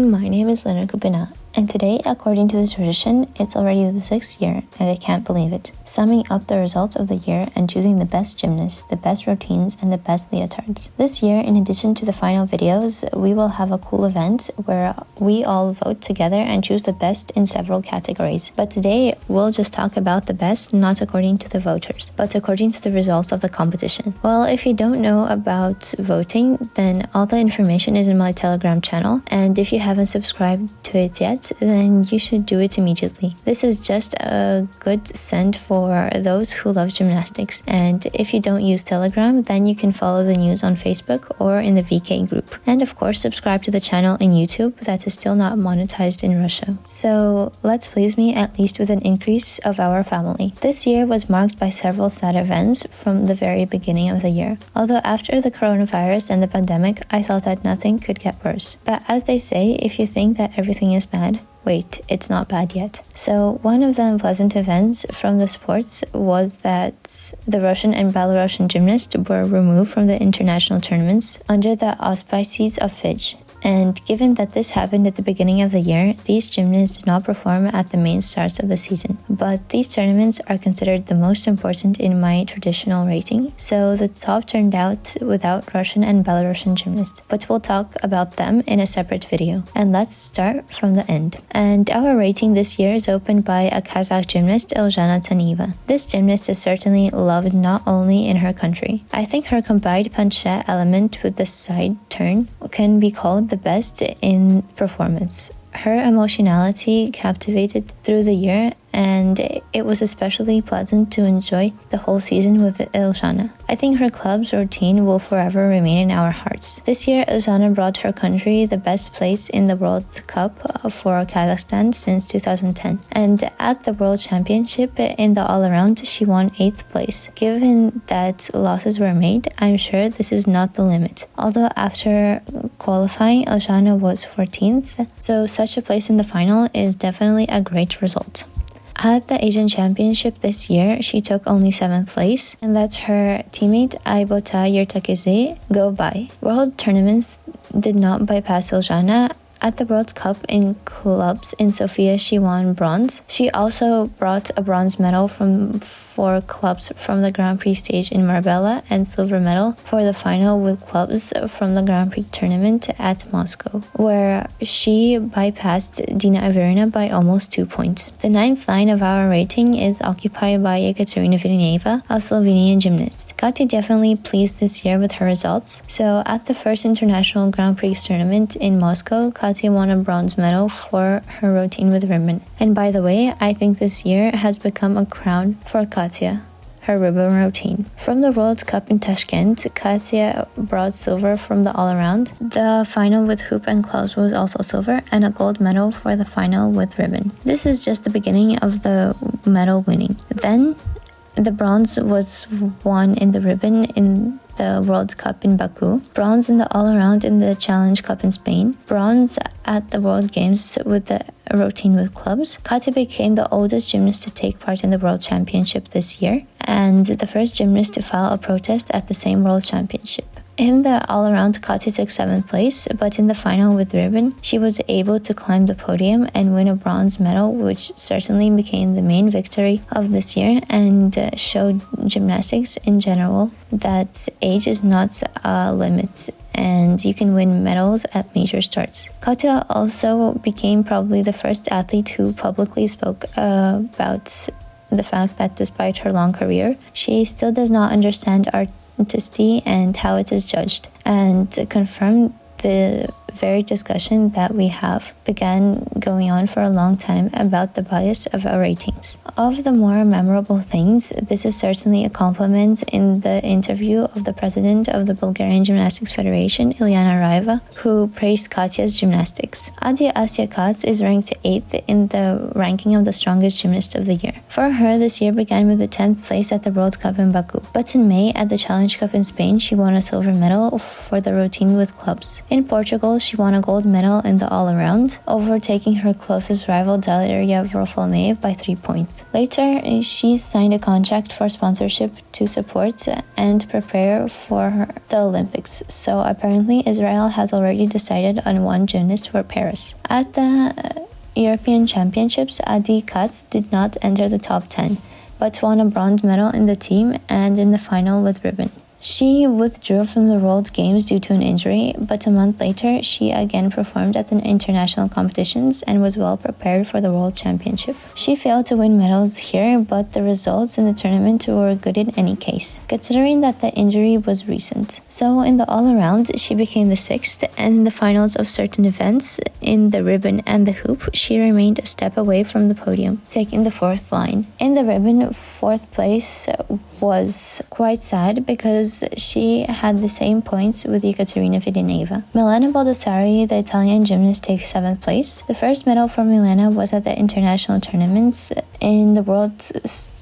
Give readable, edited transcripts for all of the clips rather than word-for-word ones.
everyone, my name is Lena KrupinA, and today, according to the tradition, it's already the 6th year, and I can't believe it. Summing up the results of the year and choosing the best gymnasts, the best routines, and the best leotards. This year, in addition to the final videos, we will have a cool event where we all vote together and choose the best in several categories. But today, we'll just talk about the best, not according to the voters, but according to the results of the competition. Well, if you don't know about voting, then all the information is in my Telegram channel, and if you haven't subscribed to it yet, then you should do it immediately. This is just a good send for those who love gymnastics, and if you don't use Telegram, then you can follow the news on Facebook or in the VK group. And of course, subscribe to the channel in YouTube that is still not monetized in Russia. So let's please me at least with an increase of our family. This year was marked by several sad events from the very beginning of the year. Although after the coronavirus and the pandemic, I thought that nothing could get worse. But as they say, if you think that everything is bad, wait, it's not bad yet. So one of the unpleasant events from the sports was that the Russian and Belarusian gymnasts were removed from the international tournaments under the auspices of FIGE. And given that this happened at the beginning of the year, these gymnasts did not perform at the main starts of the season. But these tournaments are considered the most important in my traditional rating, so the top turned out without Russian and Belarusian gymnasts. But we'll talk about them in a separate video. And let's start from the end. And our rating this year is opened by a Kazakh gymnast, Eljana Taniva. This gymnast is certainly loved not only in her country. I think her combined panchet element with the side turn can be called the best in performance. Her emotionality captivated through the year, and it was especially pleasant to enjoy the whole season with Eljana. I think her club's routine will forever remain in our hearts. This year, Eljana brought her country the best place in the World Cup for Kazakhstan since 2010. And at the World Championship in the all-around, she won 8th place. Given that losses were made, I'm sure this is not the limit. Although after qualifying, Eljana was 14th, so such a place in the final is definitely a great result. At the Asian Championship this year, she took only 7th place, and lets her teammate Aybota Yertakeze go by. World tournaments did not bypass Eljana. At the World Cup in clubs in Sofia, she won bronze. She also brought a bronze medal for clubs from the Grand Prix stage in Marbella and silver medal for the final with clubs from the Grand Prix tournament at Moscow, where she bypassed Dina Averina by almost 2 points. The 9th line of our rating is occupied by Katarina Villeneuva, a Slovenian gymnast. Kati definitely pleased this year with her results. So at the first international Grand Prix tournament in Moscow, Katia won a bronze medal for her routine with ribbon. And by the way, I think this year has become a crown for Katia, her ribbon routine. From the World Cup in Tashkent, Katia brought silver from the all-around. The final with hoop and clubs was also silver, and a gold medal for the final with ribbon. This is just the beginning of the medal winning. Then the bronze was won in the ribbon in the World Cup in Baku, bronze in the all-around in the Challenge Cup in Spain, bronze at the World Games with the routine with clubs. Katia became the oldest gymnast to take part in the World Championship this year, and the first gymnast to file a protest at the same World Championship. In the all-around, Katia took 7th place, but in the final with ribbon, she was able to climb the podium and win a bronze medal, which certainly became the main victory of this year and showed gymnastics in general that age is not a limit and you can win medals at major starts. Katia also became probably the first athlete who publicly spoke about the fact that despite her long career, she still does not understand artistry and how it is judged, and confirmed the very discussion that we have began going on for a long time about the bias of our ratings. Of the more memorable things, this is certainly a compliment in the interview of the president of the Bulgarian Gymnastics Federation, Ilyana Raiva, who praised Katia's gymnastics. Adia Asyakats is ranked 8th in the ranking of the strongest gymnast of the year. For her, this year began with the 10th place at the World Cup in Baku. But in May, at the Challenge Cup in Spain, she won a silver medal for the routine with clubs. In Portugal, she won a gold medal in the all-around, overtaking her closest rival Daria Atamanov by 3 points. Later, she signed a contract for sponsorship to support and prepare for the Olympics, so apparently Israel has already decided on one gymnast for Paris. At the European Championships, Adi Katz did not enter the top 10, but won a bronze medal in the team and in the final with ribbon. She withdrew from the World Games due to an injury, but a month later, she again performed at the international competitions and was well prepared for the World Championship. She failed to win medals here, but the results in the tournament were good in any case, considering that the injury was recent. So in the all-around, she became the 6th, and in the finals of certain events, in the ribbon and the hoop, she remained a step away from the podium, taking the 4th line. In the ribbon, 4th place was quite sad because she had the same points with Katarina Villeneuva. Milena Baldessari, the Italian gymnast, takes 7th place. The first medal for Milena was at the international tournaments in the World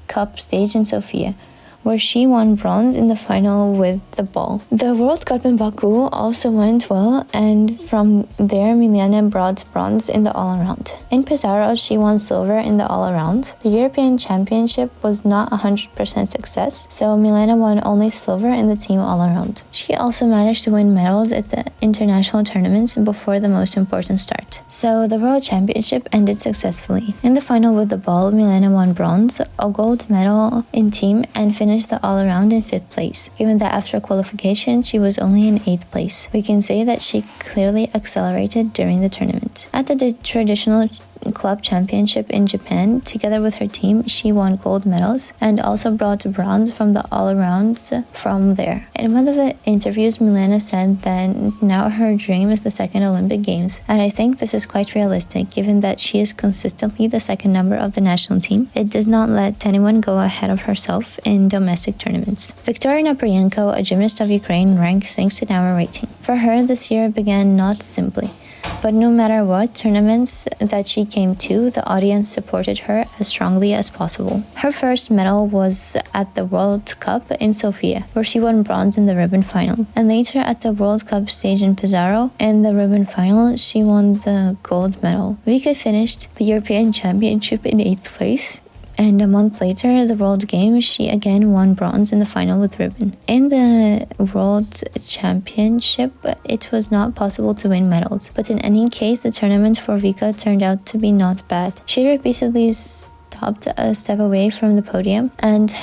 Cup stage in Sofia, where she won bronze in the final with the ball. The World Cup in Baku also went well, and from there Milena brought bronze in the all-around. In Pesaro, she won silver in the all-around. The European Championship was not 100% success, so Milena won only silver in the team all-around. She also managed to win medals at the international tournaments before the most important start. So the World Championship ended successfully. In the final with the ball, Milena won bronze, a gold medal in team, and finished the all-around in 5th place. Given that after qualification, she was only in 8th place, we can say that she clearly accelerated during the tournament. At the traditional club championship in Japan, together with her team, she won gold medals and also brought bronze from the all-arounds from there. In one of the interviews, Milena said that now her dream is the 2nd Olympic Games, and I think this is quite realistic given that she is consistently the 2nd number of the national team. It does not let anyone go ahead of herself in domestic tournaments. Victorino Prienko, a gymnast of Ukraine, ranks 6th in our rating. For her, this year began not simply, but no matter what tournaments that she came to, the audience supported her as strongly as possible. Her first medal was at the World Cup in Sofia, where she won bronze in the ribbon final. And later at the World Cup stage in Pesaro, in the ribbon final, she won the gold medal. Vika finished the European Championship in 8th place. And a month later, the World Games, she again won bronze in the final with ribbon. In the World Championship, it was not possible to win medals, but in any case, the tournament for Vika turned out to be not bad. She repeatedly stopped a step away from the podium, and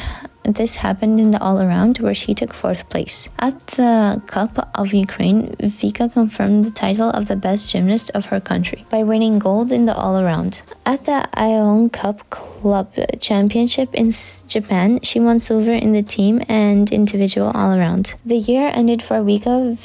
this happened in the all-around, where she took 4th place. At the Cup of Ukraine, Vika confirmed the title of the best gymnast of her country by winning gold in the all-around. At the Ion Cup Club Championship in Japan, she won silver in the team and individual all-around. The year ended for Vika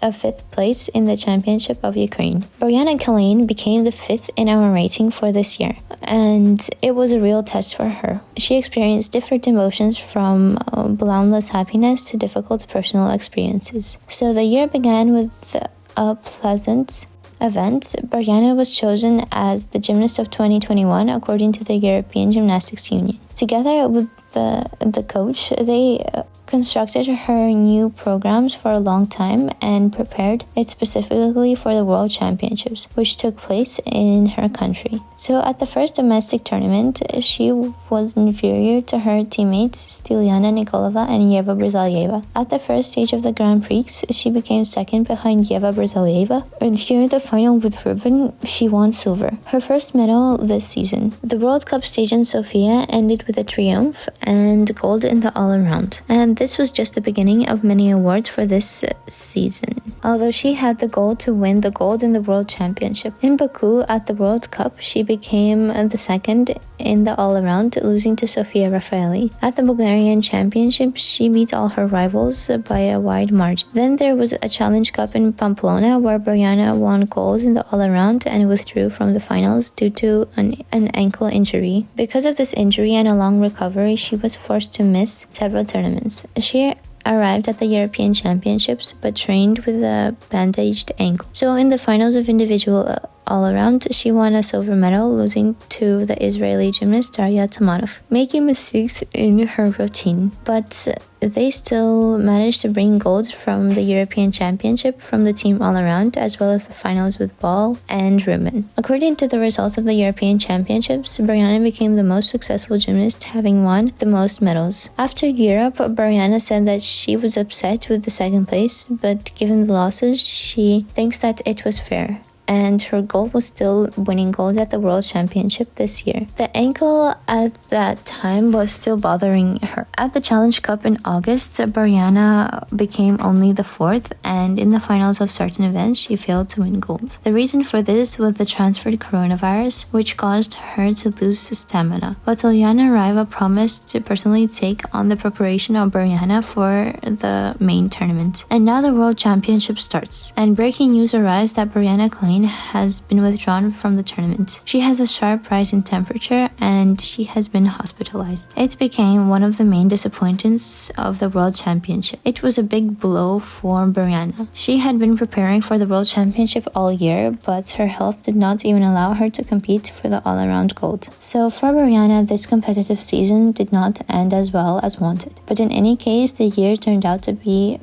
a 5th place in the Championship of Ukraine. Brianna Colleen became the 5th in our rating for this year, and it was a real test for her. She experienced different emotions from boundless happiness to difficult personal experiences. So the year began with a pleasant event. Brianna was chosen as the Gymnast of 2021 according to the European Gymnastics Union. Together with the coach, they constructed her new programs for a long time and prepared it specifically for the World Championships, which took place in her country. So at the first domestic tournament, she was inferior to her teammates Stiliana Nikolova and Eva Brazilieva. At the first stage of the Grand Prix, she became 2nd behind Eva Brazilieva, and here in the final with ribbon, she won silver, her first medal this season. The World Cup stage in Sofia ended with a triumph and gold in the all-around, and this was just the beginning of many awards for this season, although she had the goal to win the gold in the World Championship. In Baku at the World Cup, she became the 2nd in the all-around, losing to Sophia Rafaeli. At the Bulgarian Championship, she beat all her rivals by a wide margin. Then there was a Challenge Cup in Pamplona, where Brianna won gold in the all-around and withdrew from the finals due to an ankle injury. Because of this injury and a long recovery, she was forced to miss several tournaments. She arrived at the European Championships but trained with a bandaged ankle. So in the finals of individual all-around, she won a silver medal, losing to the Israeli gymnast Daria Atamanov, making mistakes in her routine. But they still managed to bring gold from the European Championship from the team all-around, as well as the finals with ball and ribbon. According to the results of the European Championships, Brianna became the most successful gymnast, having won the most medals. After Europe, Brianna said that she was upset with the second place, but given the losses, she thinks that it was fair, and her goal was still winning gold at the World Championship this year. The ankle at that time was still bothering her. At the Challenge Cup in August, Brianna became only the fourth, and in the finals of certain events, she failed to win gold. The reason for this was the transferred coronavirus, which caused her to lose stamina. But Eljana Taniva promised to personally take on the preparation of Brianna for the main tournament. And now the World Championship starts, and breaking news arrives that Brianna Colleen has been withdrawn from the tournament. She has a sharp rise in temperature and she has been hospitalized. It became one of the main disappointments of the World Championship. It was a big blow for Brianna. She had been preparing for the World Championship all year, but her health did not even allow her to compete for the all-around gold. So for Brianna, this competitive season did not end as well as wanted. But in any case, the year turned out to be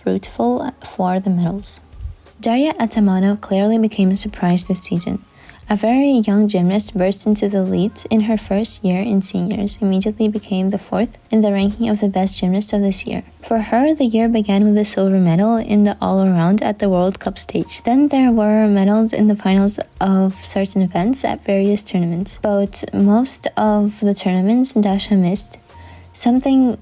fruitful for the medals. Daria Atamanov clearly became a surprise this season. A very young gymnast burst into the lead in her first year in seniors, immediately became the fourth in the ranking of the best gymnast of this year. For her, the year began with a silver medal in the all-around at the World Cup stage. Then there were medals in the finals of certain events at various tournaments. But most of the tournaments Dasha missed, something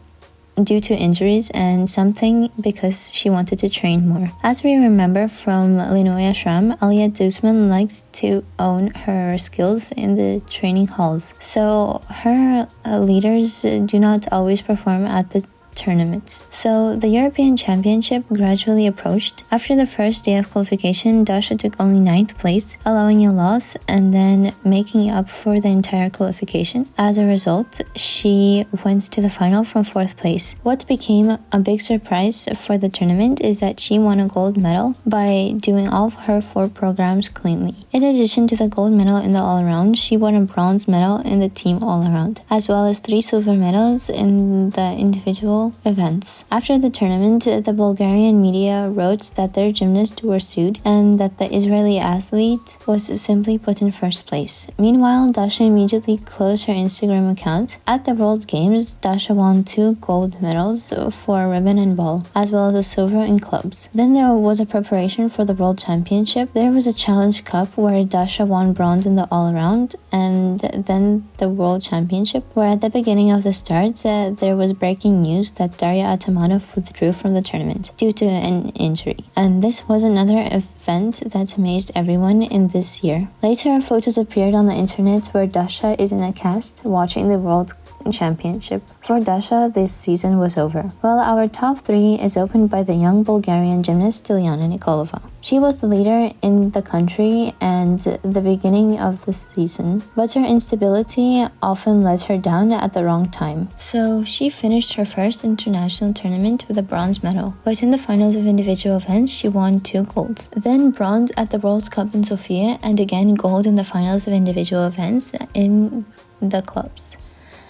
due to injuries and something because she wanted to train more. As we remember from Lenoya Shram, Alia Dusman likes to own her skills in the training halls, so her leaders do not always perform at the tournaments. So the European Championship gradually approached. After the first day of qualification, Dasha took only 9th place, allowing a loss and then making up for the entire qualification. As a result, she went to the final from 4th place. What became a big surprise for the tournament is that she won a gold medal by doing all of her 4 programs cleanly. In addition to the gold medal in the all-around, she won a bronze medal in the team all-around, as well as 3 silver medals in the individual events. After the tournament, the Bulgarian media wrote that their gymnasts were sued and that the Israeli athlete was simply put in first place. Meanwhile, Dasha immediately closed her Instagram account. At the World Games, Dasha won 2 gold medals for ribbon and ball, as well as a silver in clubs. Then there was a preparation for the World Championship. There was a Challenge Cup where Dasha won bronze in the all-around, and then the World Championship, where at the beginning of the starts, there was breaking news that Daria Atamanov withdrew from the tournament due to an injury. And this was another event that amazed everyone in this year. Later, photos appeared on the internet where Dasha is in a cast watching the World Championship. For Dasha, this season was over. Well, our top 3 is opened by the young Bulgarian gymnast Stiliana Nikolova. She was the leader in the country and the beginning of the season, but her instability often let her down at the wrong time. So she finished her first international tournament with a bronze medal, but in the finals of individual events, she won 2 golds. Then bronze at the World Cup in Sofia, and again gold in the finals of individual events in the clubs.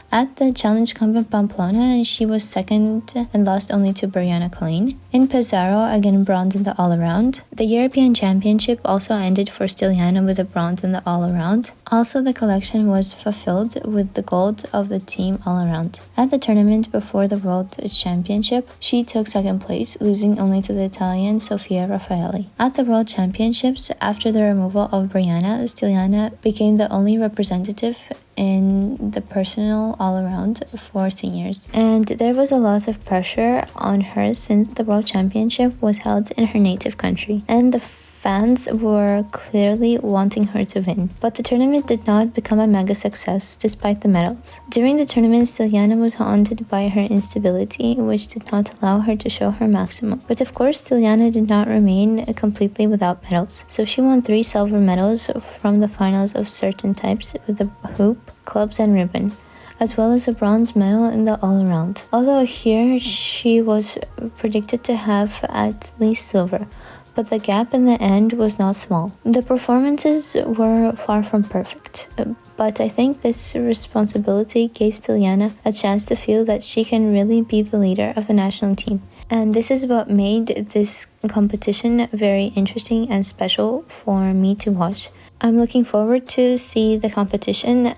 At the Challenge Cup in Pamplona, she was second and lost only to Brianna Colleen. In Pesaro, again bronze in the all-around. The European Championship also ended for Stiliana with a bronze in the all-around. Also, the collection was fulfilled with the gold of the team all-around. At the tournament before the World Championship, she took second place, losing only to the Italian Sophia Rafaeli. At the World Championships, after the removal of Brianna, Stiliana became the only representative in the personal all-around for seniors. And there was a lot of pressure on her since the World Championship was held in her native country, and the fans were clearly wanting her to win. But the tournament did not become a mega success despite the medals. During the tournament, Stiliana was haunted by her instability, which did not allow her to show her maximum. But of course, Stiliana did not remain completely without medals. So she won 3 silver medals from the finals of certain types with the hoop, clubs, and ribbon, as well as a bronze medal in the all-around. Although here she was predicted to have at least silver, but the gap in the end was not small. The performances were far from perfect, but I think this responsibility gave Stiliana a chance to feel that she can really be the leader of the national team. And this is what made this competition very interesting and special for me to watch. I'm looking forward to see the competition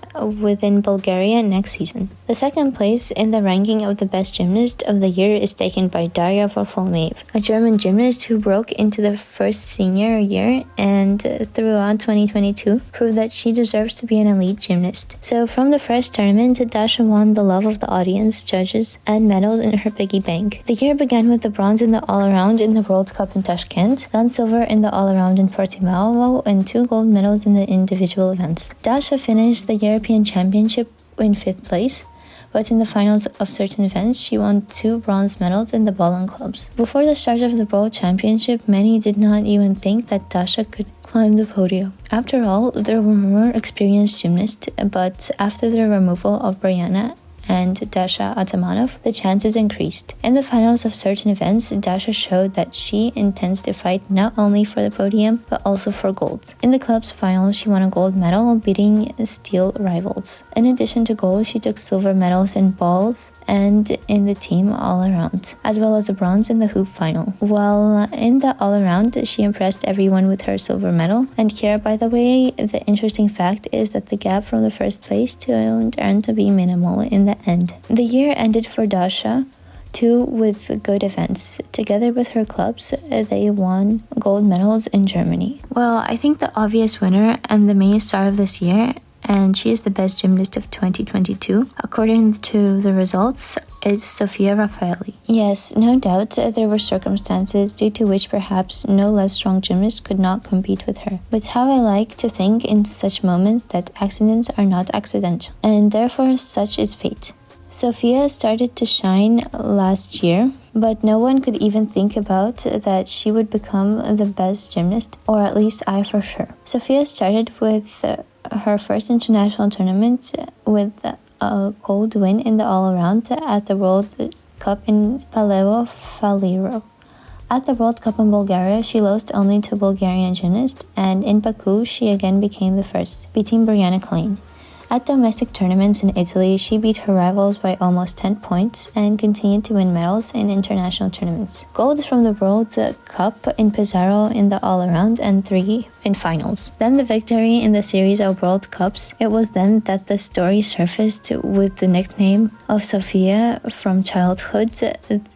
within Bulgaria next season. The second place in the ranking of the best gymnast of the year is taken by Daria Atamanov, a German gymnast who broke into the first senior year and throughout 2022 proved that she deserves to be an elite gymnast. So from the first tournament, Dasha won the love of the audience, judges, and medals in her piggy bank. The year began with the bronze in the all-around in the World Cup in Tashkent, then silver in the all-around in Portimao, and 2 gold medals in the individual events. Dasha finished the European Championship in 5th place, but in the finals of certain events, she won 2 bronze medals in the ball and clubs. Before the start of the World Championship, many did not even think that Dasha could climb the podium. After all, there were more experienced gymnasts, but after the removal of Brianna and Daria Atamanov, the chances increased. In the finals of certain events, Dasha showed that she intends to fight not only for the podium, but also for gold. In the club's final, she won a gold medal, beating steel rivals. In addition to gold, she took silver medals in balls and in the team all-around, as well as a bronze in the hoop final. While in the all-around, she impressed everyone with her silver medal. And here, by the way, the interesting fact is that the gap from the first place turned out to be minimal in the end. The year ended for Dasha too with good events. Together with her clubs, they won gold medals in Germany. Well, I think the obvious winner and the main star of this year, and she is the best gymnast of 2022, according to the results, is Sophia Rafaeli. Yes, no doubt there were circumstances due to which perhaps no less strong gymnast could not compete with her. But how I like to think in such moments that accidents are not accidental, and therefore such is fate. Sophia started to shine last year, but no one could even think about that she would become the best gymnast, or at least I for sure. Sophia started with her first international tournament with a gold win in the all-around at the World Cup in Paleo-Faliro. At the World Cup in Bulgaria, she lost only to Bulgarian gymnast, and in Baku, she again became the first, beating Brianna Colleen. At domestic tournaments in Italy, she beat her rivals by almost 10 points and continued to win medals in international tournaments. Gold from the World Cup in Pesaro in the all-around and 3 in finals. Then the victory in the series of World Cups. It was then that the story surfaced with the nickname of Sophia from childhood,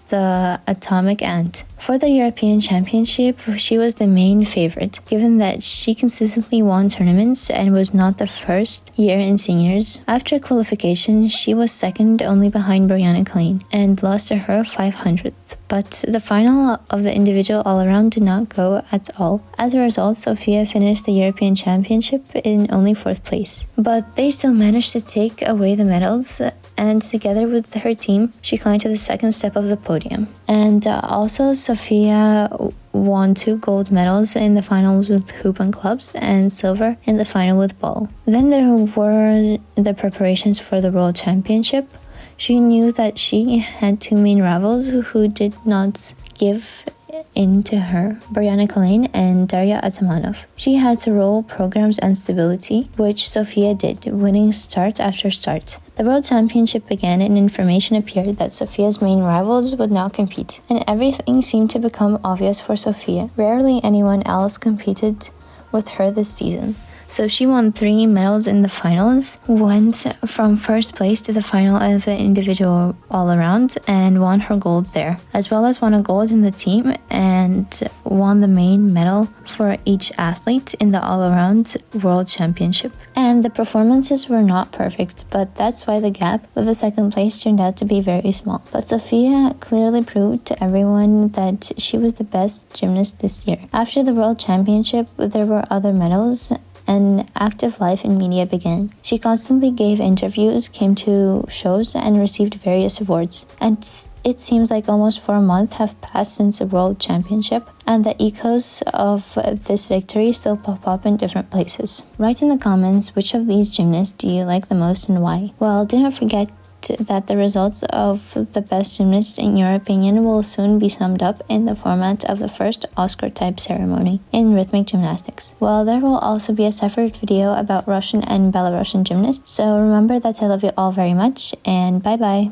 the Atomic Ant. For the European Championship, she was the main favorite, given that she consistently won tournaments and was not the first year in seniors. After qualification, she was second only behind Brianna Colleen and lost to her 500th. But the final of the individual all-around did not go at all. As a result, Sophia finished the European Championship in only 4th place. But they still managed to take away the medals, and together with her team, she climbed to the second step of the podium. And also, Sophia won 2 gold medals in the finals with hoop and clubs, and silver in the final with ball. Then there were the preparations for the World Championship. She knew that she had 2 main rivals who did not give in to her, Brianna Colleen and Daria Atamanov. She had to roll programs and stability, which Sophia did, winning start after start. The World Championship began and information appeared that Sophia's main rivals would not compete, and everything seemed to become obvious for Sophia. Rarely anyone else competed with her this season. So she won 3 medals in the finals, went from first place to the final of the individual all-around, and won her gold there, as well as won a gold in the team and won the main medal for each athlete in the all-around World Championship. And the performances were not perfect, but that's why the gap with the second place turned out to be very small. But Sophia clearly proved to everyone that she was the best gymnast this year. After the World Championship, there were other medals, and active life in media began. She constantly gave interviews, came to shows, and received various awards. And it seems like almost 4 months have passed since the World Championship, and the echoes of this victory still pop up in different places. Write in the comments which of these gymnasts do you like the most and why. Well, do not forget expect that the results of the best gymnast, in your opinion, will soon be summed up in the format of the first Oscar-type ceremony in Rhythmic Gymnastics. Well, there will also be a separate video about Russian and Belarusian gymnasts, so remember that I love you all very much, and bye-bye!